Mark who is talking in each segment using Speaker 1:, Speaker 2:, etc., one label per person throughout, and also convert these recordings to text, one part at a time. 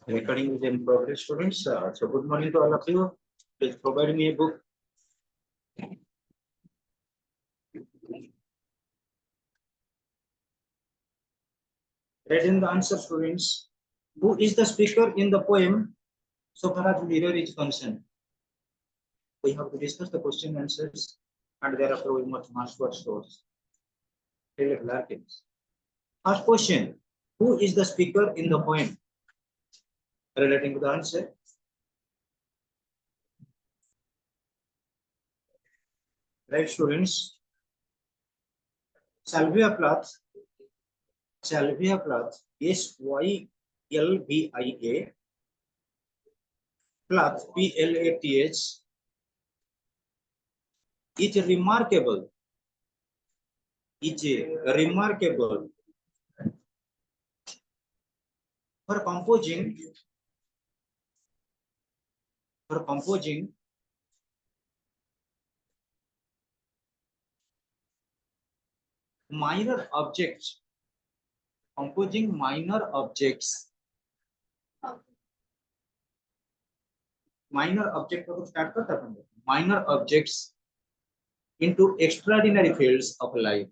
Speaker 1: Recording is in progress, students. So good morning to all of you. Please provide me a book. Read in the answer, students. Who is the speaker in the poem so far as mirror is concerned? We have to discuss the question answers and thereafter we must match what stores. Irregular things. First question. Who is the speaker in the poem? Relating to the answer. Right, students. Sylvia Plath. Sylvia Plath. Sylvia Plath. Plath. Is remarkable. Is remarkable for composing minor objects, composing minor objects, minor objects into extraordinary fields of life,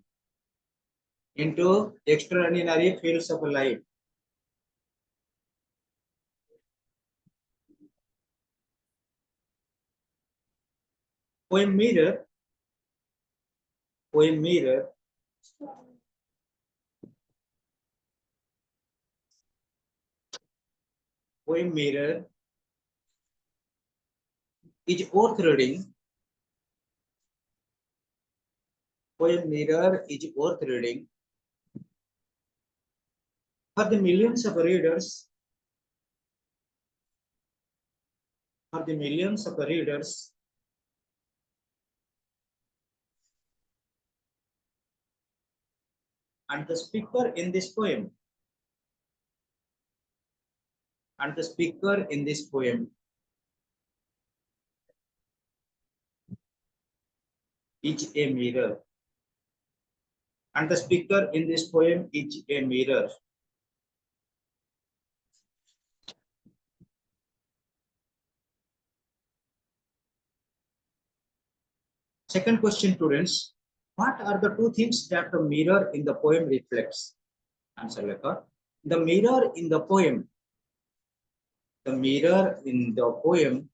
Speaker 1: Poem mirror is worth reading. Poem mirror is worth reading for the millions of readers. And the speaker in this poem. Is a mirror. And the speaker in this poem is a mirror. Second question, students. What are the two things that the mirror in the poem reflects? Answer letter. The mirror in the poem. The mirror in the poem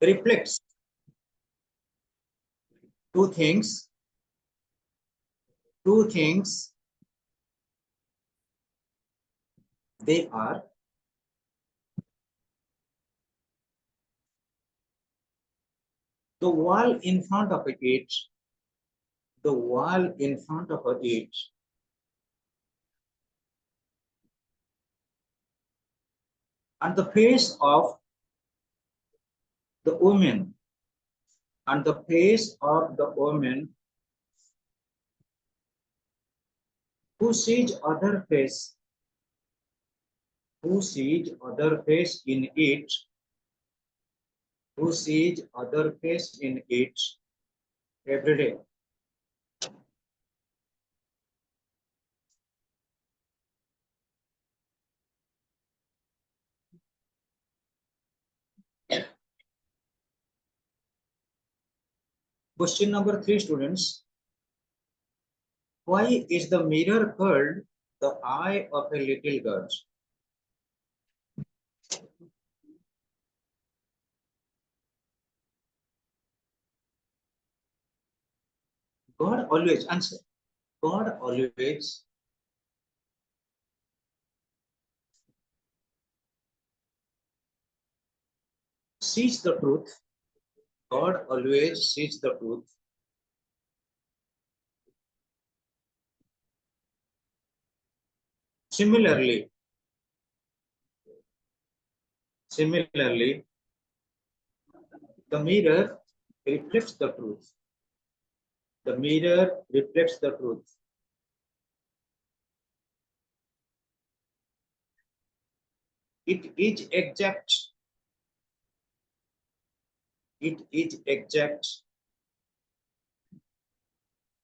Speaker 1: reflects two things. They are the wall in front of it, and the face of the woman, who sees other face in it, every day. Question number 3, students. Why is the mirror called the eye of a little girl? God always answer. God always sees the truth. God always sees the truth. Similarly, the mirror reflects the truth. It is exact.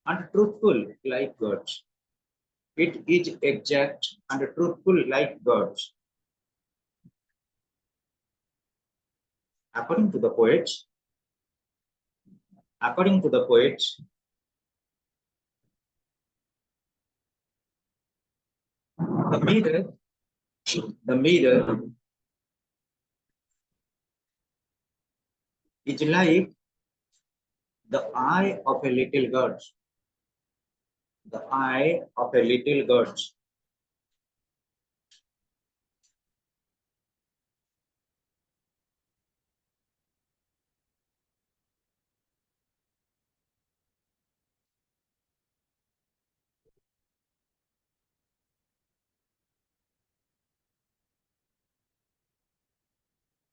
Speaker 1: and truthful like God. It is exact and truthful like God. According to the poet, according to the poet, the mirror, the mirror is like the eye of a little God. The eye of a little God.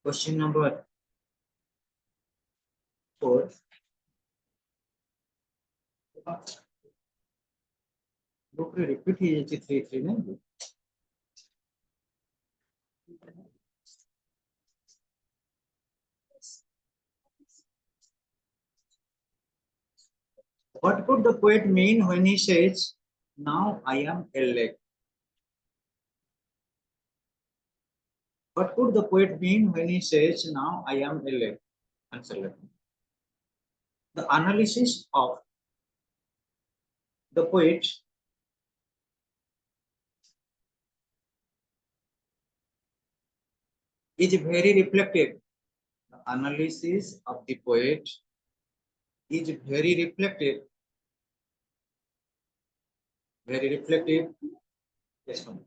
Speaker 1: Question number 4. Repeat here 3 3. What could the poet mean when he says, "Now I am elect"? What could the poet mean when he says, "Now I am elect"? Answer. The analysis of the poet is very reflective. The analysis of the poet is very reflective. Very reflective. Yes, ma'am.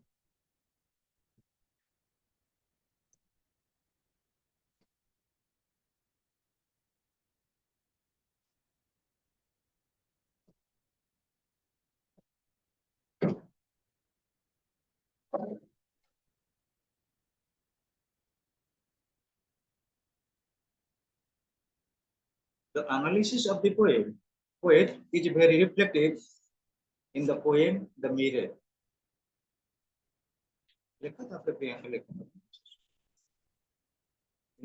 Speaker 1: The analysis of the poet is very reflective in the poem The Mirror. In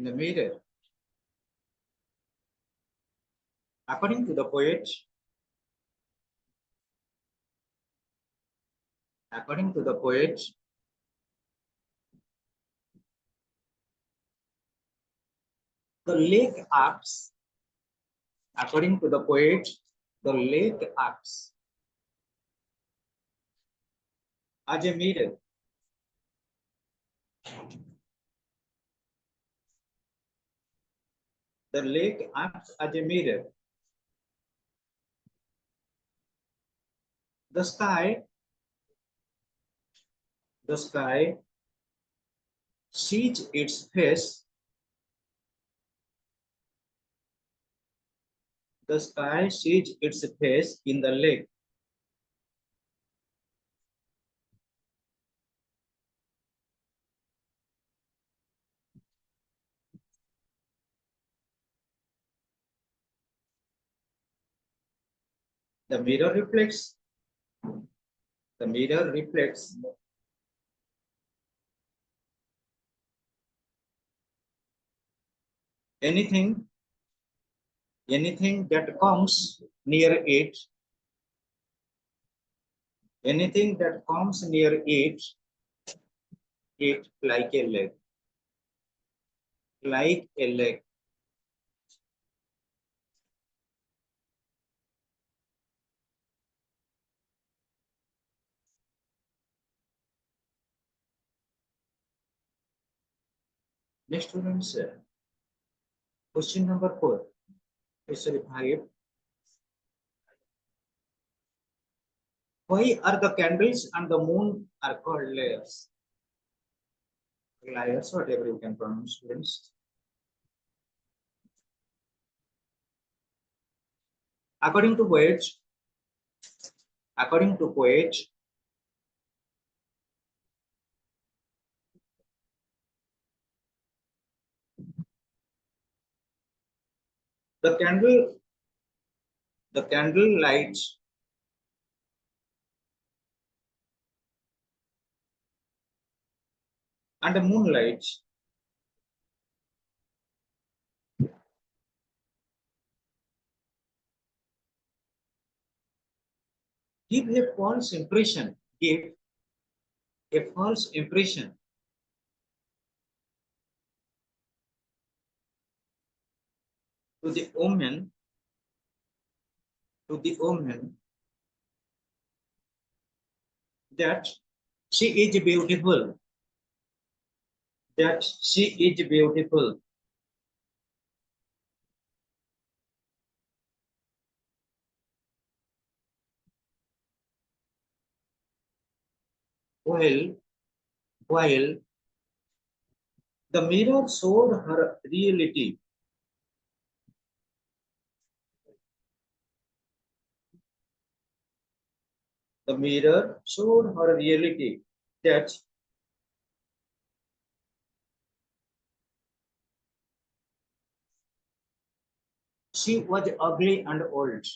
Speaker 1: the mirror, according to the poet, according to the poet, the lake acts, according to the poet, the lake acts as a mirror. The lake acts as a mirror. The sky sees its face. The sky sees its face in the lake. The mirror reflects. The mirror reflects anything that comes near it, anything that comes near it like a lake, like a lake. Next students, question number 4, sorry 5. Why are the candles and the moon are called layers? Layers, whatever you can pronounce, students. According to poets, the candle lights and the moonlight give a false impression, give a false impression to the woman, that she is beautiful, that she is beautiful. While the mirror showed her reality, the mirror showed her reality, that she was ugly and old.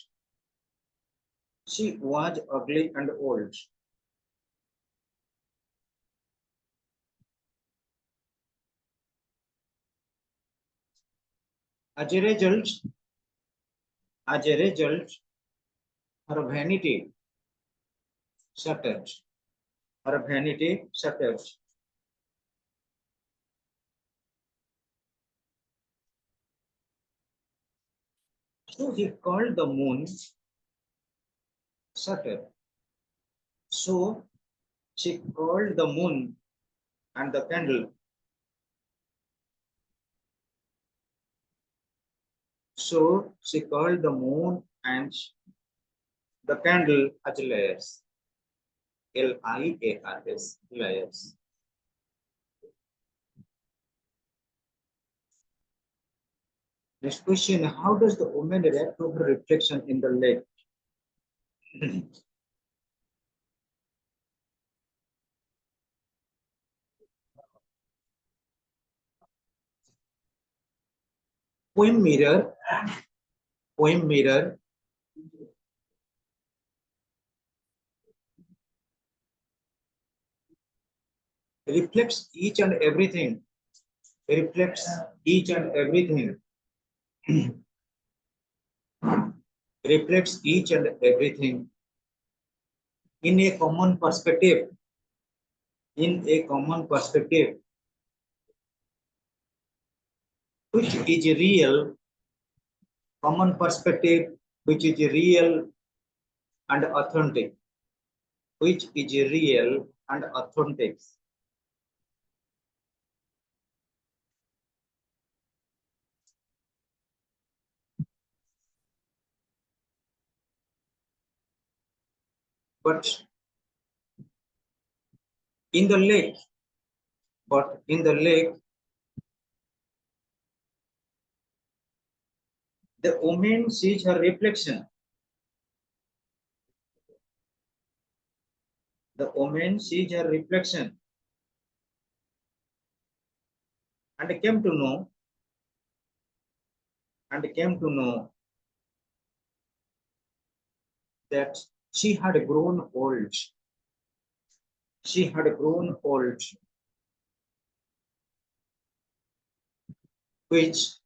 Speaker 1: She was ugly and old. As a result, as a result, her vanity shattered. Her vanity shattered. So he called the moon shattered. So she called the moon and the candle. So she called the moon and the candle as liars. Liars. Liars. Next question, how does the woman react to her reflection in the lake? Poem mirror, poem mirror reflects each and everything, reflects each and everything, reflects each and everything in a common perspective, in a common perspective, which is real, common perspective, which is real and authentic, which is real and authentic. But in the lake, but in the lake, the woman sees her reflection. The woman sees her reflection and came to know, and came to know that she had grown old. She had grown old, which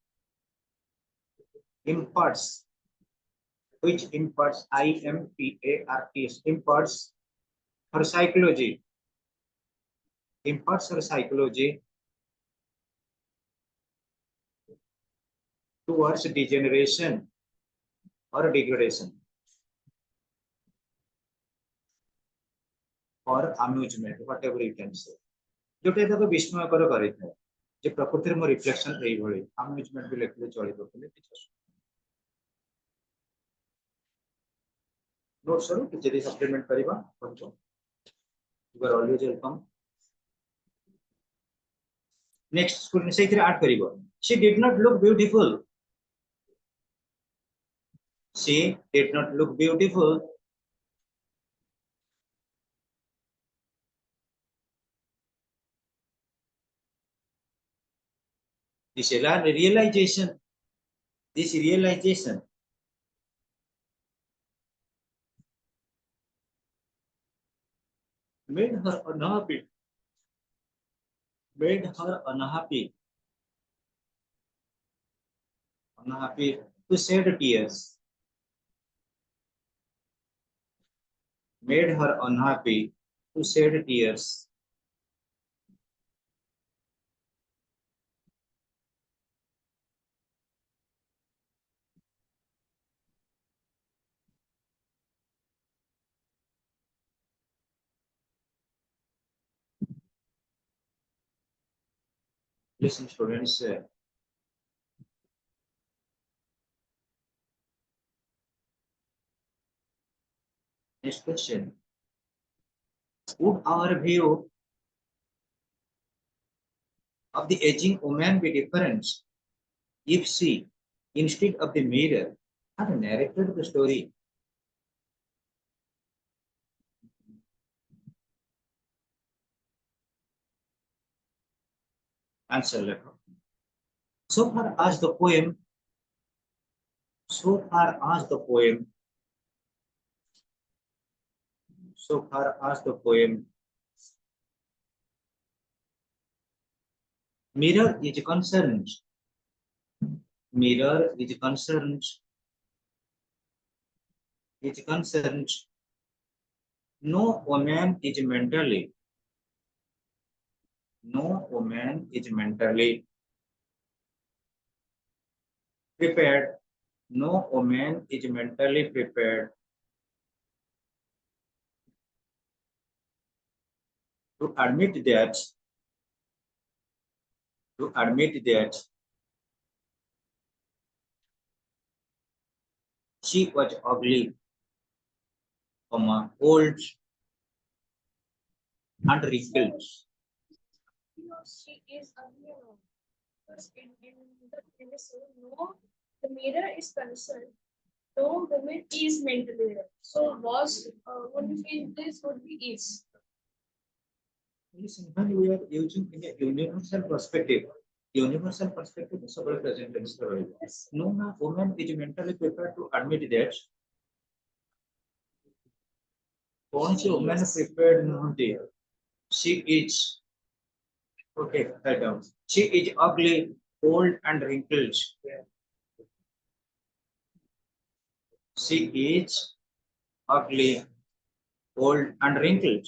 Speaker 1: imparts, imparts, imparts her psychology, imparts her psychology towards degeneration or degradation or amusement, whatever you can say. जोटा ताको विस्मयकर करिଥାଏ जे प्रकृति मो reflection एई भଳି amusement भी लेखले चलिबो बोले किछ note sir जदि supplement करबा करतो you are always welcome next school में सेथिरे ऐड करिवो she did not look beautiful, she did not look beautiful, this realization, this realization made her unhappy, made her unhappy, unhappy to shed tears, made her unhappy to shed tears. Listen, students. Next question. Would our view of the aging woman be different if she, instead of the mirror, had narrated the story? Answer letter. So far as the poem, so far as the poem, so far as the poem mirror is concerned, mirror is concerned, no woman is mentally, no woman is mentally prepared, no woman is mentally prepared to admit that, to admit that she was ugly, old and wrinkled.
Speaker 2: She is ugly. Because in the same, no, the mirror is concerned. No woman is mentally ill. So was would be this would be is.
Speaker 1: Listen, when we are using in a universal perspective is several present tense story.
Speaker 2: Yes.
Speaker 1: No woman is mentally prepared to admit that कौन सी woman prepared नहीं she is okay write down she is ugly old and wrinkled she is ugly old and wrinkled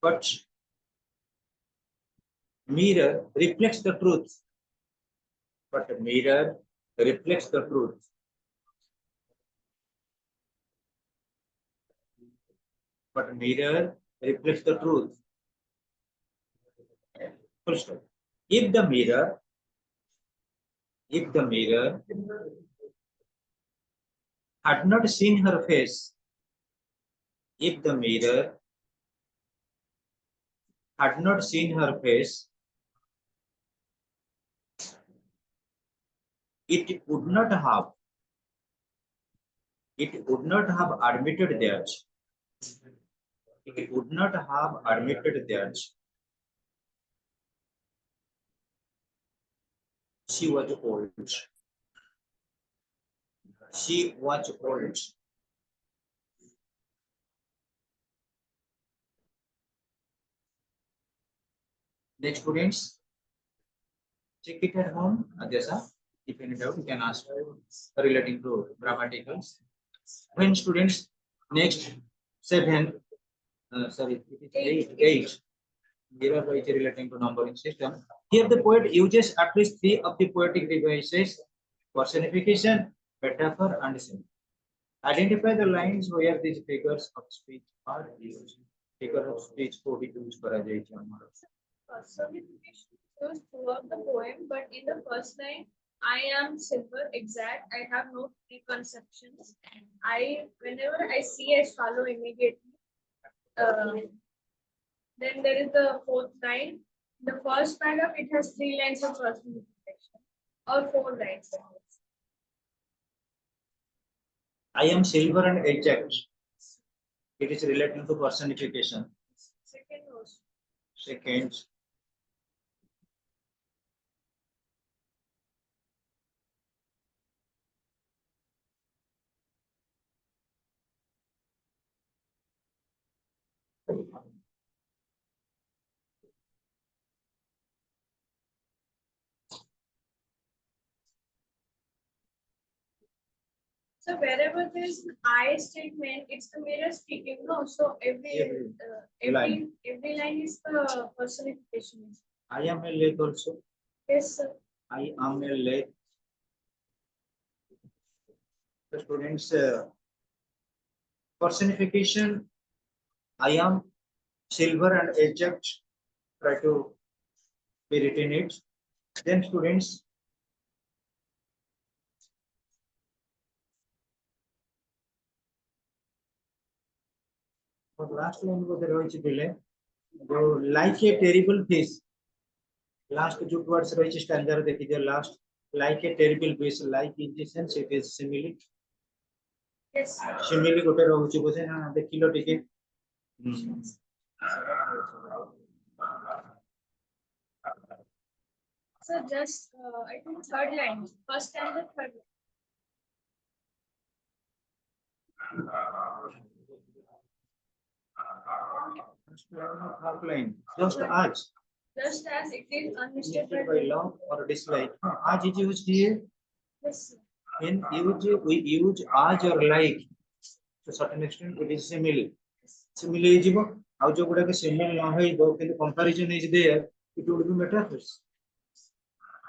Speaker 1: but mirror reflects the truth but mirror reflects the truth but mirror reflects the truth. Full stop. If the mirror had not seen her face, if the mirror had not seen her face, it would not have admitted that it would not have admitted that she was old. She was old. Next students, check it at home. Adhyasa, if any doubt, you can ask relating to grammaticals. When students, next 7, sorry, eight. Here is relating to numbering system. Here the poet uses at least 3 of the poetic devices: personification, metaphor, and symbol. Identify the lines where these figures of speech are used. Figure of speech को भी use करा जाएगा हमारा.
Speaker 2: Personification goes throughout the poem, but in the first line, I am simple, exact. I have no preconceptions. Whenever I see, I follow immediately. Then there is the fourth line. The first paragraph, it has 3 lines of personification, or 4 lines.
Speaker 1: I am silver and exact. It is relating to personification.
Speaker 2: Second verse.
Speaker 1: Second.
Speaker 2: So wherever there is an I statement, it's the mirror speaking. No, so every line is the personification.
Speaker 1: I am a lake also.
Speaker 2: Yes, sir.
Speaker 1: I am a lake. The students personification. I am silver and adject. Try to be written it. Then students. Last line को there is delay. Like a terrible face. Last two words रही stanza देखिए last like a terrible face like in the sense it is simile.
Speaker 2: Yes.
Speaker 1: Simile गोटे रहुची बोझे ना देखिलो टिके.
Speaker 2: So just I think third line, first and the third line.
Speaker 1: Half line. Just आज.
Speaker 2: Just as it is unmistakable
Speaker 1: By love or dislike. आज is used here.
Speaker 2: Yes, sir.
Speaker 1: In use we use आज or like. To certain extent it is simile. Simile is जिबो. ଆଉ जो गुडा के simile न होइबो किंतु comparison is there. It would be metaphors.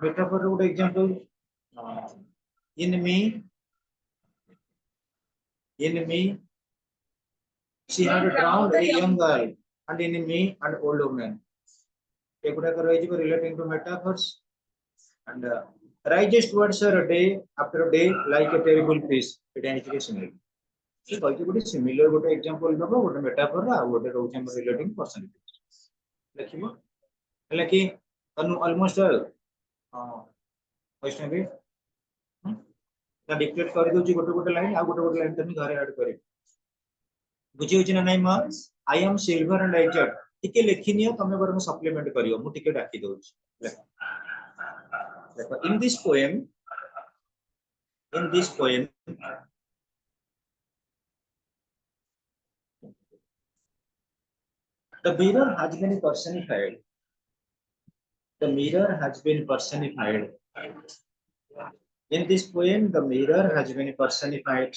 Speaker 1: Metaphor रो गुडा example. In me, she had drowned a young girl, and in me, an old woman. Relating to metaphors and righteous words are a day after day like a terrible fish. It is similar. So, similar good example, no, metaphor, what a relating person. Like almost question ना declare कर दो गोटे गोटे line आ गोटे line तुम घरे add कर बुझी होची ना नाही म I'm silver and aged टिके लिखि नियो तमे बर सप्लीमेंट करियो मु टिके डाकी दोछ देखो in this poem the mirror has been personified. The mirror has been personified. In this poem, the mirror has been personified.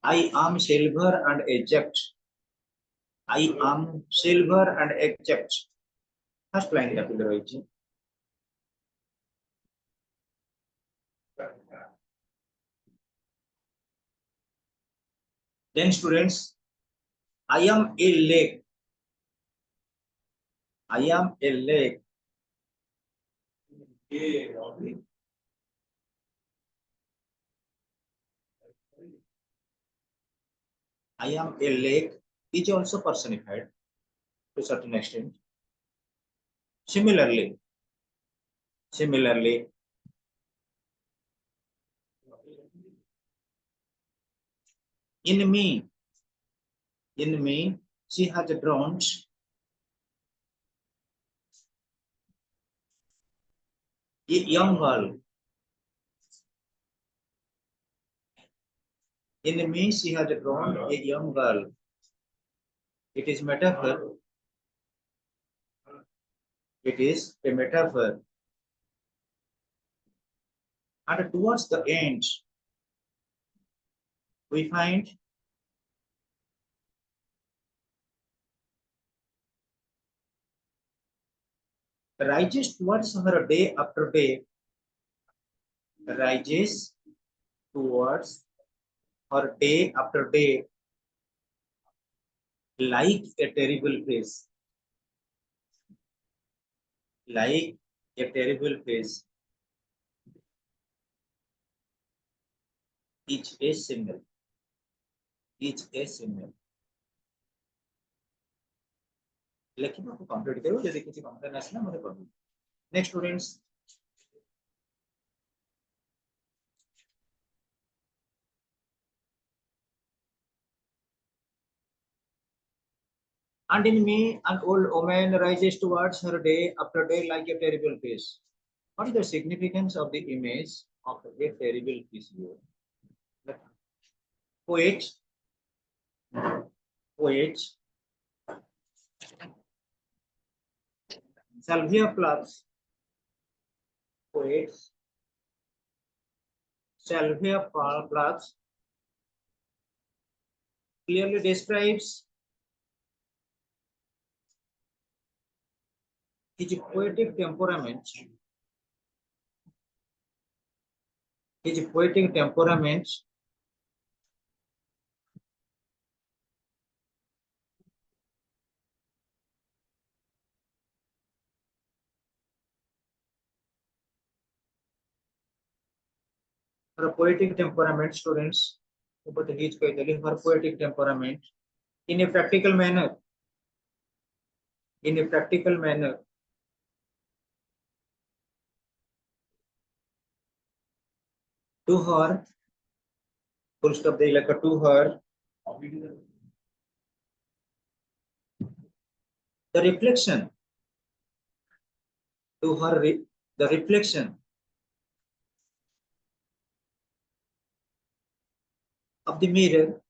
Speaker 1: I am silver and eject. I am silver and eject. First line capital ରହିଛି. Then students, I am a lake. I am a lake. I am a lake is also personified to a certain extent. Similarly, in me, she has drowned a young girl. In me, she has drowned a young girl. It is metaphor. It is a metaphor. And towards the end, we find rises towards her day after day. Rises towards her day after day like a terrible face. Like a terrible face. Each a symbol. Each a symbol. लेकिन आपको complete करो यदि किसी complain आसे ना मुझे पढ़ो. Next students. And in me, an old woman rises towards her day after day like a terrible face. What is the significance of the image of a terrible face here? Poet, Sylvia Plath, poets, Salvia Plath clearly describes his poetic temperament. His poetic temperament her poetic temperament, students, but he's her poetic temperament in a practical manner. In a practical manner, to her, full stop the like to her, the reflection, to her, the reflection of the mirror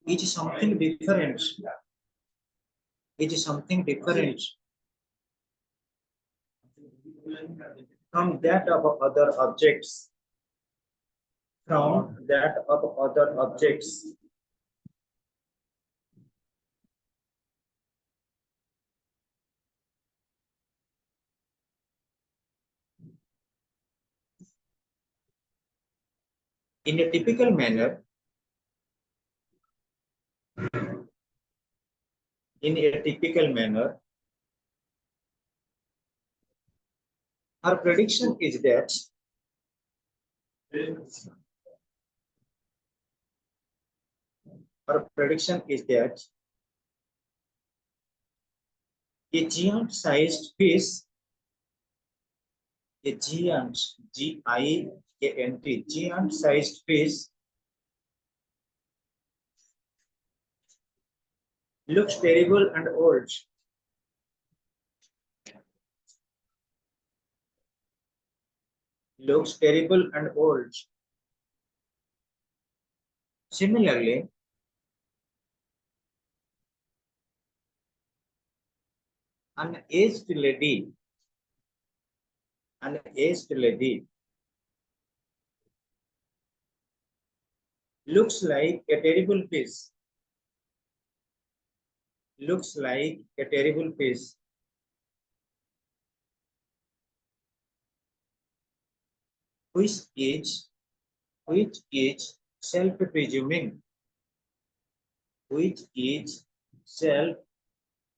Speaker 1: is something different. It is something different from that of other objects. From that of other objects. In a typical manner, her prediction is that a giant-sized fish, a giant, G-I-A-N-T, giant-sized fish looks terrible and old. Looks terrible and old. Similarly, an aged lady looks like a terrible fish. Looks like a terrible fish. Which is self-presuming. Which is self-presuming.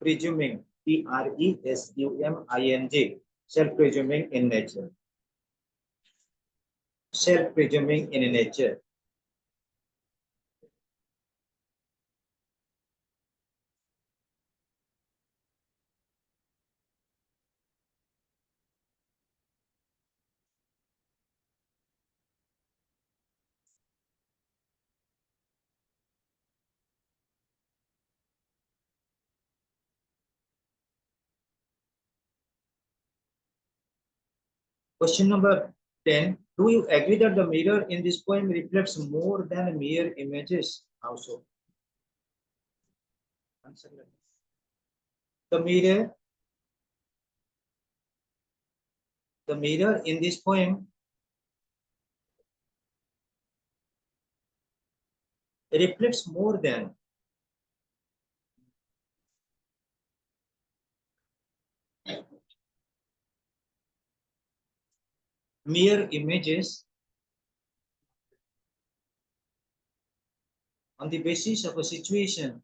Speaker 1: Presuming. Self-presuming in nature. Self-presuming in nature. Question number 10. Do you agree that the mirror in this poem reflects more than mere images? How so? Answer. The mirror in this poem reflects more than mere images on the basis of a situation.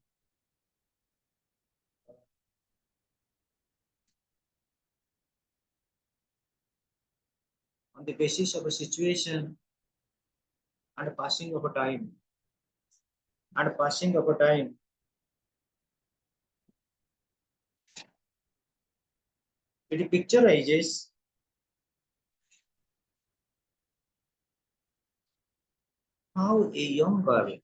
Speaker 1: On the basis of a situation and passing of a time. And passing of a time. It picturizes how a young girl,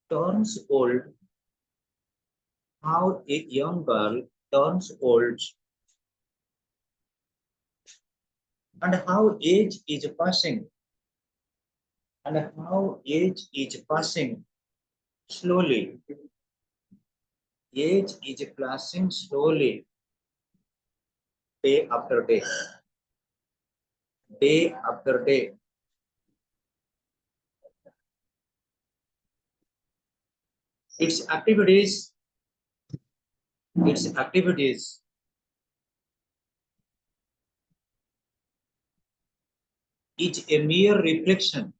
Speaker 1: turns old, how a young girl turns old, and how age is passing, slowly. Age is passing slowly, day after day, day after day. Its activities is a mere reflection,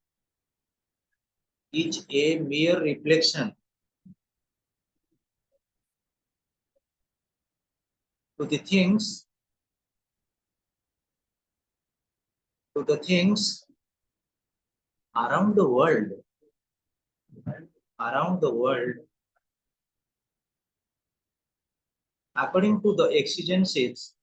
Speaker 1: to the things around the world, according to the exigencies,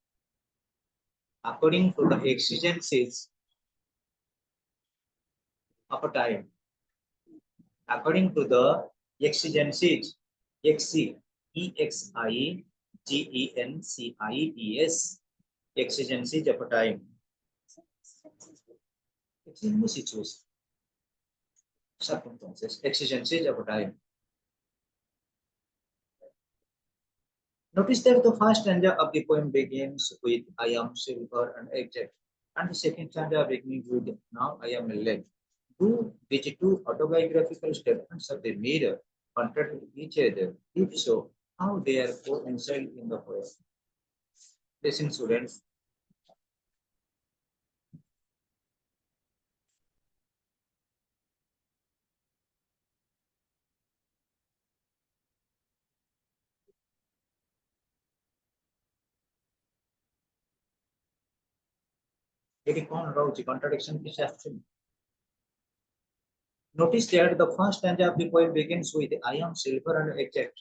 Speaker 1: of a time, according to the exigencies, exigencies, exigencies of a time, exigent situation, circumstances, exigencies of a time. Notice that the first stanza of the poem begins with I am silver and exact, and the second stanza begins with now I am a leg. Do these two autobiographical statements of the mirror contradict each other? If so, how they are coincided in the poem? Listen, students. Contradiction is absent. Notice that the first stanza of the poem begins with I am silver and exact,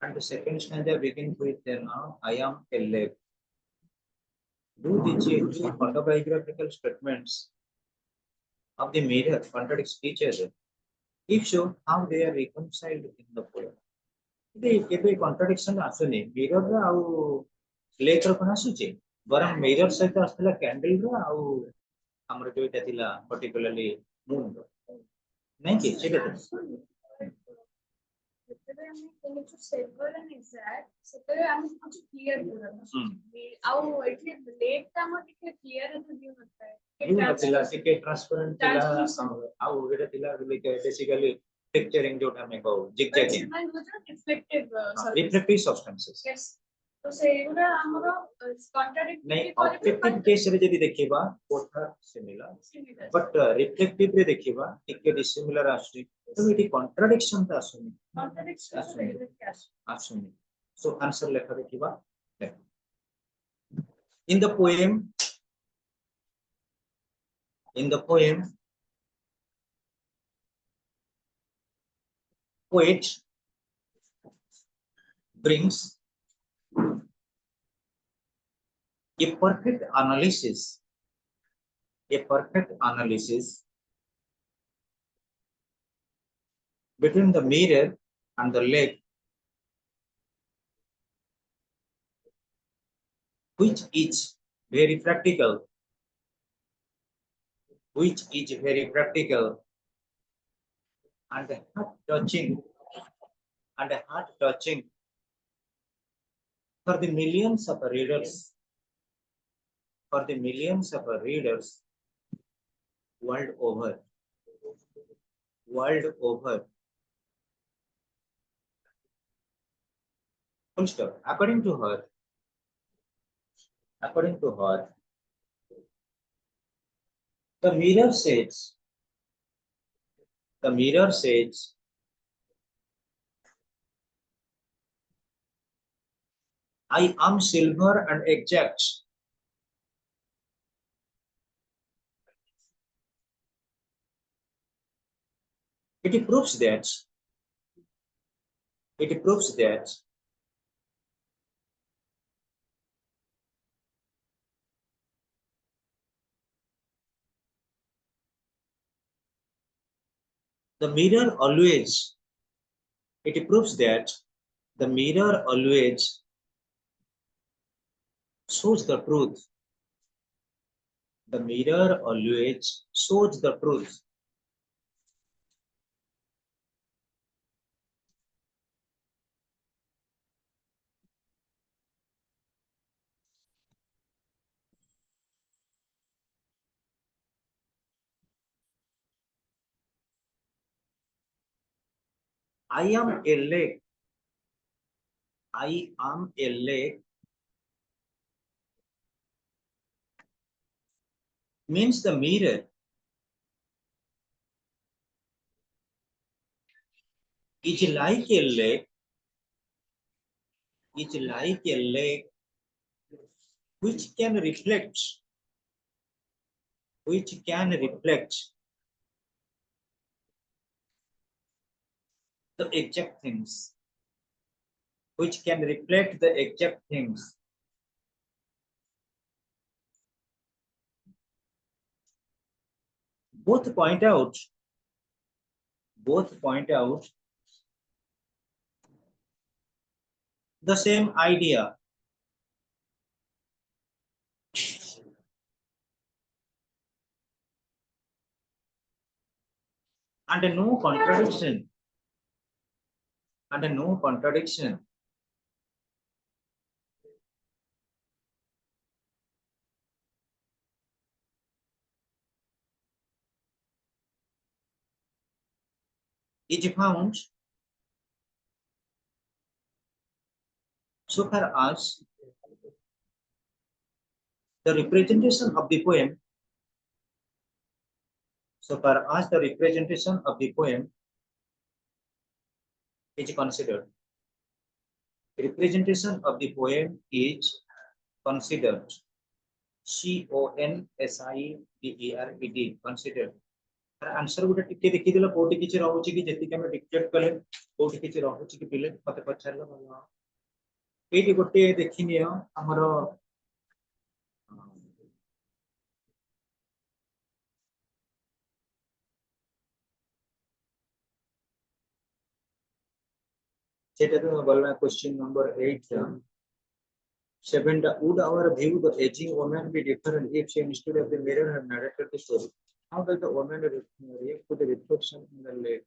Speaker 1: and the second stanza begins with now I am a leg. Do the two autobiographical statements of the mirror contradict each other? If so, how they are reconciled in the poem? केबे contradiction आसुनी mirror रा आउ lake रा कौन आसुची बरं mirror सहित आसला candle रा आउ हमर जो इटा थिला particularly moon रा नहीं कि सेटा
Speaker 2: ଯେତେବେଳେ ଆମେ କହୁଛୁ silver and exact ସେତେବେଳେ ଆମେ କହୁଛୁ clear ପୁରା ଆଉ ଏଠି lake ଟା ଆମର ଟିକେ clear ତ ଦିଅ ନଥାଏ
Speaker 1: ଟିକେ transparent ଥିଲା ଆଉ ଏଟା ଥିଲା basically picturing ଯୋଉଟା ଆମେ କହୁ zigzagging reflective substances
Speaker 2: yes तो सेଗୁଡ଼ା ଆମର contradict
Speaker 1: नहीं objective case रे जदी देखिबा both are similar but reflective रे देखिबा ଟିକେ dissimilar आसुनी तो एटी contradiction ता आसुनी so answer लेखा देखिबा in the poem poet brings a perfect analysis between the mirror and the lake, which is very practical, and heart touching for the millions of readers world over. Full stop. According to her, the mirror says I am silver and exact. It proves that the mirror always shows the truth. The mirror always shows the truth. I am a lake. I am a lake means the mirror is like a lake, is like a lake which can reflect, which can reflect the exact things, which can reflect the exact things. Both point out the same idea. And no contradiction. And no contradiction. Is found so far as the representation of the poem, so far as the representation of the poem is considered. Representation of the poem is considered. CONSIDERED, considered. Answer गोटे टिके देखि देला कोठी किछि रहउछि कि जेति के हम डिक्टेट कले कोठी किछि रहउछि कि पिले मते पछारला भलो एठी गोटे देखिनियो हमरो सेटा तो बोलना question number 8 7 would our view the aging woman be different if she instead of the mirror had narrated the story? How does the woman react to the reflection in the lake?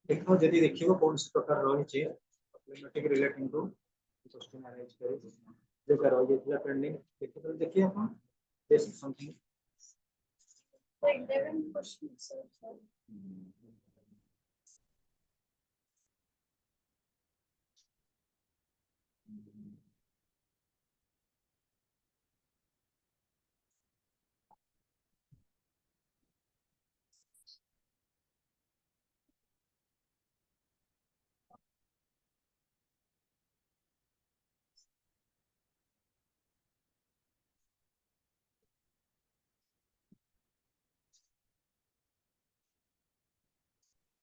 Speaker 1: देखो जदि देखिबो कोन से प्रकार रही छै problematic relating to question arrange करे जो कर रही है पेंडिंग देखिए अपन this something
Speaker 2: The 11 questions, sir.